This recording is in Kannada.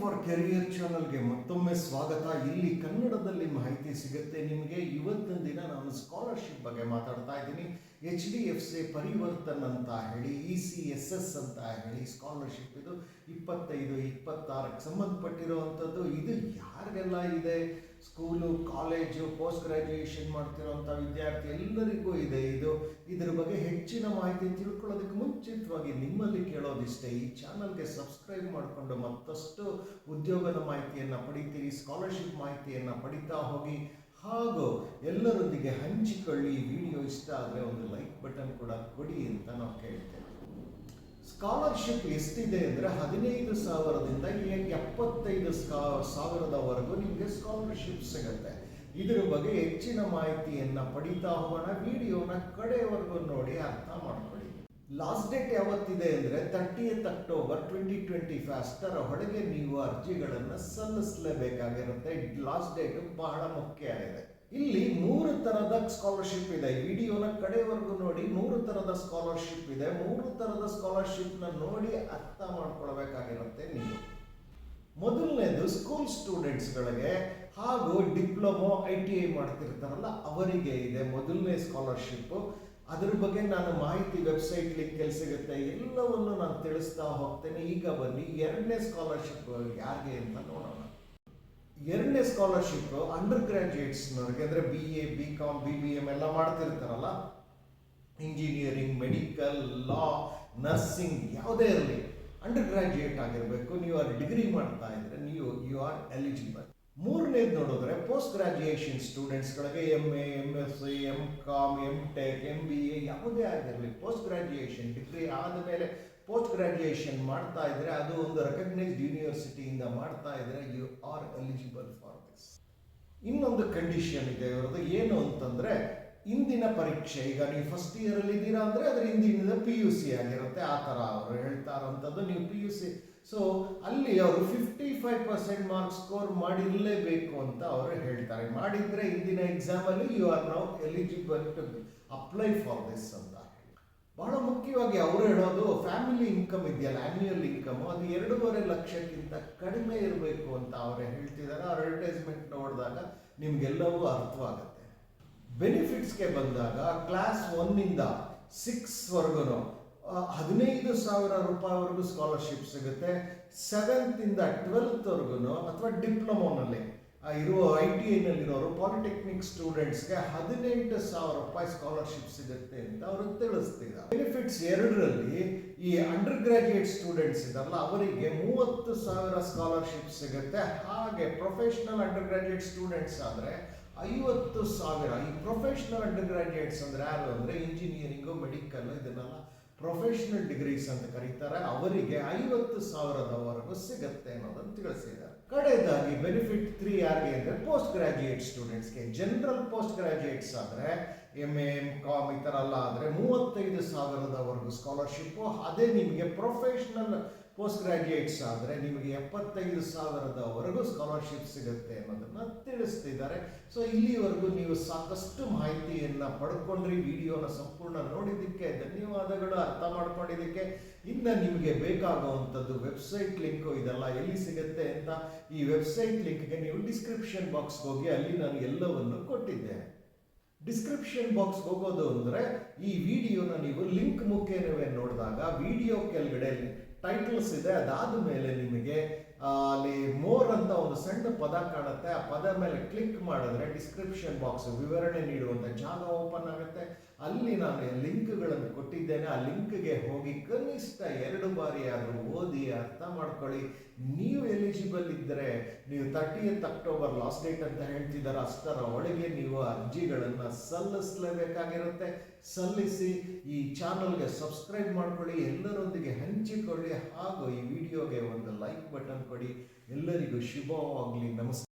ಫಾರ್ ಕೆರಿಯರ್ ಚಾನಲ್ಗೆ ಮತ್ತೊಮ್ಮೆ ಸ್ವಾಗತ. ಇಲ್ಲಿ ಕನ್ನಡದಲ್ಲಿ ಮಾಹಿತಿ ಸಿಗುತ್ತೆ ನಿಮಗೆ. ಇವತ್ತಿನ ದಿನ ನಾನು ಸ್ಕಾಲರ್ಶಿಪ್ ಬಗ್ಗೆ ಮಾತಾಡ್ತಾ ಇದ್ದೀನಿ. HDFC ಪರಿವರ್ತನ್ ಅಂತ ಹೇಳಿ, ECSS ಅಂತ ಹೇಳಿ ಸ್ಕಾಲರ್ಶಿಪ್. ಇದು 25-26ಕ್ಕೆ ಸಂಬಂಧಪಟ್ಟಿರುವಂಥದ್ದು. ಇದು ಯಾರಿಗೆಲ್ಲ ಇದೆ? ಸ್ಕೂಲು, ಕಾಲೇಜು, ಪೋಸ್ಟ್ ಗ್ರ್ಯಾಜುಯೇಷನ್ ಮಾಡ್ತಿರೋಂಥ ವಿದ್ಯಾರ್ಥಿ ಎಲ್ಲರಿಗೂ ಇದೆ. ಇದರ ಬಗ್ಗೆ ಹೆಚ್ಚಿನ ಮಾಹಿತಿ ತಿಳ್ಕೊಳ್ಳೋದಕ್ಕೆ ಮುಂಚಿತವಾಗಿ ನಿಮ್ಮಲ್ಲಿ ಕೇಳೋದಿಷ್ಟೇ, ಈ ಚಾನಲ್ಗೆ ಸಬ್ಸ್ಕ್ರೈಬ್ ಮಾಡಿಕೊಂಡು ಮತ್ತಷ್ಟು ಉದ್ಯೋಗದ ಮಾಹಿತಿಯನ್ನು ಪಡಿತೀರಿ, ಸ್ಕಾಲರ್ಶಿಪ್ ಮಾಹಿತಿಯನ್ನು ಪಡಿತಾ ಹೋಗಿ. ಹಾಗೂ ಎಲ್ಲರೊಂದಿಗೆ ಹಂಚಿಕೊಳ್ಳಿ. ಈ ವಿಡಿಯೋ ಇಷ್ಟ ಆದರೆ ಒಂದು ಲೈಕ್ ಬಟನ್ ಕೂಡ ಕೊಡಿ ಅಂತ ನಾವು ಕೇಳ್ತೇವೆ. ಸ್ಕಾಲರ್ಶಿಪ್ ಎಷ್ಟಿದೆ ಅಂದರೆ 15,000ದಿಂದ 75,000ವರೆಗೂ ನಿಮಗೆ ಸ್ಕಾಲರ್ಶಿಪ್ ಸಿಗುತ್ತೆ. ಇದರ ಬಗ್ಗೆ ಹೆಚ್ಚಿನ ಮಾಹಿತಿಯನ್ನು ಪಡಿತಾ ಹೋಗೋಣ. ವಿಡಿಯೋನ ಕಡೆಯವರೆಗೂ ನೋಡಿ, ಅರ್ಥ ಮಾಡ್ಕೊಳ್ಳಿ. ಲಾಸ್ಟ್ ಡೇಟ್ ಯಾವತ್ತಿದೆ ಅಂದರೆ 30th October 2025. ಅಷ್ಟರ ಹೊರಗೆ ನೀವು ಅರ್ಜಿಗಳನ್ನು ಸಲ್ಲಿಸಲೇಬೇಕಾಗಿರುತ್ತೆ. ಲಾಸ್ಟ್ ಡೇಟ್ ಬಹಳ ಮುಖ್ಯ ಇದೆ. ಇಲ್ಲಿ 3 ಥರದ ಸ್ಕಾಲರ್ಶಿಪ್ ಇದೆ. ವಿಡಿಯೋನ ಕಡೆವರೆಗೂ ನೋಡಿ. 3 ಥರದ ಸ್ಕಾಲರ್ಶಿಪ್ ಇದೆ. 3 ಥರದ ಸ್ಕಾಲರ್ಶಿಪ್ನ ನೋಡಿ ಅರ್ಥ ಮಾಡ್ಕೊಳ್ಬೇಕಾಗಿರುತ್ತೆ ನೀವು. ಮೊದಲನೇದು ಸ್ಕೂಲ್ ಸ್ಟೂಡೆಂಟ್ಸ್ಗಳಿಗೆ ಹಾಗೂ ಡಿಪ್ಲೊಮೊ ITI ಮಾಡ್ತಿರ್ತಾರಲ್ಲ ಅವರಿಗೆ ಇದೆ ಮೊದಲನೇ ಸ್ಕಾಲರ್ಶಿಪ್. ಅದ್ರ ಬಗ್ಗೆ ನಾನು ಮಾಹಿತಿ ವೆಬ್ಸೈಟ್ ಲಿಂಕಲ್ಲಿ ಸಿಗುತ್ತೆ, ಎಲ್ಲವನ್ನು ನಾನು ತಿಳಿಸ್ತಾ ಹೋಗ್ತೇನೆ. ಈಗ ಬನ್ನಿ ಎರಡನೇ ಸ್ಕಾಲರ್ಶಿಪ್ ಯಾರಿಗೆ ಅಂತ ನೋಡೋಣ. ಎರಡನೇ ಸ್ಕಾಲರ್ಶಿಪ್ ಅಂಡರ್ ಗ್ರ್ಯಾಜುಯೇಟ್ಸ್ನವ್ರಿಗೆ, ಅಂದರೆ BA, BCom, BBM ಎಲ್ಲ ಮಾಡ್ತಿರ್ತಾರಲ್ಲ, ಇಂಜಿನಿಯರಿಂಗ್, ಮೆಡಿಕಲ್, ಲಾ, ನರ್ಸಿಂಗ್ ಯಾವುದೇ ಇರಲಿ, ಅಂಡರ್ ಗ್ರ್ಯಾಜುಯೇಟ್ ಆಗಿರಬೇಕು. ನೀವು ಡಿಗ್ರಿ ಮಾಡ್ತಾ ಇದ್ರೆ ಯು ಆರ್ ಎಲಿಜಿಬಲ್. ಮೂರನೇದು ನೋಡಿದ್ರೆ ಪೋಸ್ಟ್ ಗ್ರಾಜುಯೇಷನ್ ಸ್ಟೂಡೆಂಟ್ಸ್ಗಳಿಗೆ MA, MSc, MCom, MTech, MBA ಯಾವುದೇ ಆಗಿರಲಿ, ಪೋಸ್ಟ್ ಗ್ರಾಜುಯೇಷನ್ ಡಿಗ್ರಿ ಆದಮೇಲೆ ಪೋಸ್ಟ್ ಗ್ರಾಜುಯೇಷನ್ ಮಾಡ್ತಾ ಇದ್ರೆ, ಅದು ಒಂದು ರೆಕಗ್ನೈಸ್ಡ್ ಯೂನಿವರ್ಸಿಟಿಯಿಂದ ಮಾಡ್ತಾ ಇದ್ರೆ you are eligible for this. ಇನ್ನೊಂದು ಕಂಡೀಷನ್ ಇದೆ ಇವರದು, ಏನು ಅಂತಂದ್ರೆ ಇಂದಿನ ಪರೀಕ್ಷೆ. ಈಗ ನೀವು ಫಸ್ಟ್ ಇಯರ್ ಅಲ್ಲಿ ಇದ್ದೀರಾ ಅಂದ್ರೆ ಅದ್ರ ಹಿಂದಿನ PUC ಆಗಿರುತ್ತೆ. ಆ ಥರ ಅವರು ಹೇಳ್ತಾ ಇರೋಂಥದ್ದು. ನೀವು PUC, ಸೊ ಅಲ್ಲಿ ಅವರು 55% ಮಾರ್ಕ್ಸ್ ಸ್ಕೋರ್ ಮಾಡಿರಲೇಬೇಕು ಅಂತ ಅವರು ಹೇಳ್ತಾರೆ. ಮಾಡಿದ್ರೆ ಇಂದಿನ ಎಕ್ಸಾಮಲ್ಲಿ you are now eligible to apply for this ಅಂತ. ಬಹಳ ಮುಖ್ಯವಾಗಿ ಅವರು ಹೇಳೋದು ಫ್ಯಾಮಿಲಿ ಇನ್ಕಮ್ ಇದೆಯಲ್ಲ, ಆನ್ಯುಯಲ್ ಇನ್ಕಮ್, ಅದು 2.5 ಲಕ್ಷಕ್ಕಿಂತ ಕಡಿಮೆ ಇರಬೇಕು ಅಂತ ಅವರೇ ಹೇಳ್ತಿದ್ದಾರೆ. ಅಡ್ವರ್ಟೈಸ್ಮೆಂಟ್ ನೋಡಿದಾಗ ನಿಮ್ಗೆಲ್ಲವೂ ಅರ್ಥವಾಗುತ್ತೆ. ಬೆನಿಫಿಟ್ಸ್ಗೆ ಬಂದಾಗ ಕ್ಲಾಸ್ 1ಇಂದ 6ವರೆಗೂ 15,000 ರೂಪಾಯಿವರೆಗೂ ಸ್ಕಾಲರ್ಶಿಪ್ ಸಿಗುತ್ತೆ. 7th ಇಂದ 12thವರೆಗೂ ಅಥವಾ ಡಿಪ್ಲೊಮೋನಲ್ಲಿ ಇರುವ ITIನಲ್ಲಿರೋರು, ಪಾಲಿಟೆಕ್ನಿಕ್ ಸ್ಟೂಡೆಂಟ್ಸ್ಗೆ 18,000 ರೂಪಾಯಿ ಸ್ಕಾಲರ್ಶಿಪ್ ಸಿಗುತ್ತೆ ಅಂತ ಅವರು ತಿಳಿಸ್ತಿದ್ದಾರೆ. ಬೆನಿಫಿಟ್ಸ್ 2ರಲ್ಲಿ ಈ ಅಂಡರ್ ಗ್ರಾಜುಯೇಟ್ ಸ್ಟೂಡೆಂಟ್ಸ್ ಇದಾರಲ್ಲ ಅವರಿಗೆ 30,000 ಸ್ಕಾಲರ್ಶಿಪ್ ಸಿಗುತ್ತೆ. ಹಾಗೆ ಪ್ರೊಫೆಷನಲ್ ಅಂಡರ್ ಗ್ರಾಜುಯೇಟ್ ಸ್ಟೂಡೆಂಟ್ಸ್ ಆದರೆ 50,000. ಈ ಪ್ರೊಫೆಷನಲ್ ಅಂಡರ್ ಗ್ರಾಜುಯೇಟ್ಸ್ ಅಂದರೆ ಯಾರು ಅಂದರೆ ಇಂಜಿನಿಯರಿಂಗು, ಮೆಡಿಕಲ್, ಇದನ್ನೆಲ್ಲ ಪ್ರೊಫೆಷನಲ್ ಡಿಗ್ರೀಸ್ ಅಂತ ಕರೀತಾರೆ. ಅವರಿಗೆ 50,000ವರೆಗೂ ಸಿಗುತ್ತೆ ಅನ್ನೋದನ್ನು ತಿಳಿಸಿದ್ದಾರೆ. ಕಡೆಯದಾಗಿ ಬೆನಿಫಿಟ್ 3 ಯಾರಿಗೆ ಅಂದರೆ ಪೋಸ್ಟ್ ಗ್ರಾಜುಯೇಟ್ ಸ್ಟೂಡೆಂಟ್ಸ್ಗೆ. ಜನರಲ್ ಪೋಸ್ಟ್ ಗ್ರಾಜುಯೇಟ್ಸ್ ಆದರೆ MA, MCom ಈ ಥರ ಎಲ್ಲ ಆದರೆ 35,000ವರೆಗೂ ಸ್ಕಾಲರ್ಶಿಪ್ಪು. ಅದೇ ನಿಮಗೆ ಪ್ರೊಫೆಷನಲ್ ಪೋಸ್ಟ್ ಗ್ರಾಜುಯೇಟ್ಸ್ ಆದರೆ ನಿಮಗೆ 75,000ವರೆಗೂ ಸ್ಕಾಲರ್ಶಿಪ್ ಸಿಗುತ್ತೆ ಅನ್ನೋದನ್ನು ತಿಳಿಸ್ತಿದ್ದಾರೆ. ಸೊ ಇಲ್ಲಿವರೆಗೂ ನೀವು ಸಾಕಷ್ಟು ಮಾಹಿತಿಯನ್ನು ಪಡ್ಕೊಂಡ್ರಿ. ವಿಡಿಯೋನ ಸಂಪೂರ್ಣ ನೋಡಿದ್ದಕ್ಕೆ ಧನ್ಯವಾದಗಳು. ಅರ್ಥ ಮಾಡ್ಕೊಂಡಿದ್ದಕ್ಕೆ. ಇನ್ನು ನಿಮಗೆ ಬೇಕಾಗುವಂಥದ್ದು ವೆಬ್ಸೈಟ್ ಲಿಂಕು ಇದೆಲ್ಲ ಎಲ್ಲಿ ಸಿಗುತ್ತೆ ಅಂತ, ಈ ವೆಬ್ಸೈಟ್ ಲಿಂಕ್ಗೆ ನೀವು ಡಿಸ್ಕ್ರಿಪ್ಷನ್ ಬಾಕ್ಸ್ಗೆ ಹೋಗಿ, ಅಲ್ಲಿ ನಾನು ಎಲ್ಲವನ್ನು ಕೊಟ್ಟಿದ್ದೇನೆ. ಡಿಸ್ಕ್ರಿಪ್ಷನ್ ಬಾಕ್ಸ್ಗೆ ಹೋಗೋದು ಅಂದರೆ ಈ ವಿಡಿಯೋನ ನೀವು ಲಿಂಕ್ ಮುಖೇನವೇ ನೋಡಿದಾಗ ವಿಡಿಯೋ ಕೆಳಗಡೆ ಟೈಟಲ್ಸ್ ಇದೆ. ಅದಾದ ಮೇಲೆ ನಿಮಗೆ ಅಲ್ಲಿ ಮೋರ್ ಅಂತ ಒಂದು ಸಣ್ಣ ಪದ ಕಾಣುತ್ತೆ. ಆ ಪದ ಮೇಲೆ ಕ್ಲಿಕ್ ಮಾಡಿದ್ರೆ ಡಿಸ್ಕ್ರಿಪ್ಷನ್ ಬಾಕ್ಸ್ ವಿವರಣೆ ನೀಡುವಂಥ ಜಾಗ ಓಪನ್ ಆಗುತ್ತೆ. ಅಲ್ಲಿ ನಾನು ಲಿಂಕ್ಗಳನ್ನು ಕೊಟ್ಟಿದ್ದೇನೆ. ಆ ಲಿಂಕ್ಗೆ ಹೋಗಿ ಕನಿಷ್ಠ 2 ಬಾರಿ ಆದರೂ ಓದಿ ಅರ್ಥ ಮಾಡ್ಕೊಳ್ಳಿ. ನೀವು ಎಲಿಜಿಬಲ್ ಇದ್ದರೆ ನೀವು 30th October ಲಾಸ್ಟ್ ಡೇಟ್ ಅಂತ ಹೇಳ್ತಿದ್ದಾರೆ, ಅಷ್ಟರ ಒಳಗೆ ನೀವು ಅರ್ಜಿಗಳನ್ನು ಸಲ್ಲಿಸಲೇಬೇಕಾಗಿರುತ್ತೆ. ಸಲ್ಲಿಸಿ ಈ ಚಾನಲ್ಗೆ ಸಬ್ಸ್ಕ್ರೈಬ್ ಮಾಡ್ಕೊಳ್ಳಿ, ಎಲ್ಲರೊಂದಿಗೆ ಹಂಚಿಕೊಳ್ಳಿ, ಹಾಗೂ ಈ ವಿಡಿಯೋಗೆ ಒಂದು ಲೈಕ್ ಬಟನ್ ಕೊಡಿ. ಎಲ್ಲರಿಗೂ ಶುಭವಾಗಲಿ. ನಮಸ್ಕಾರ.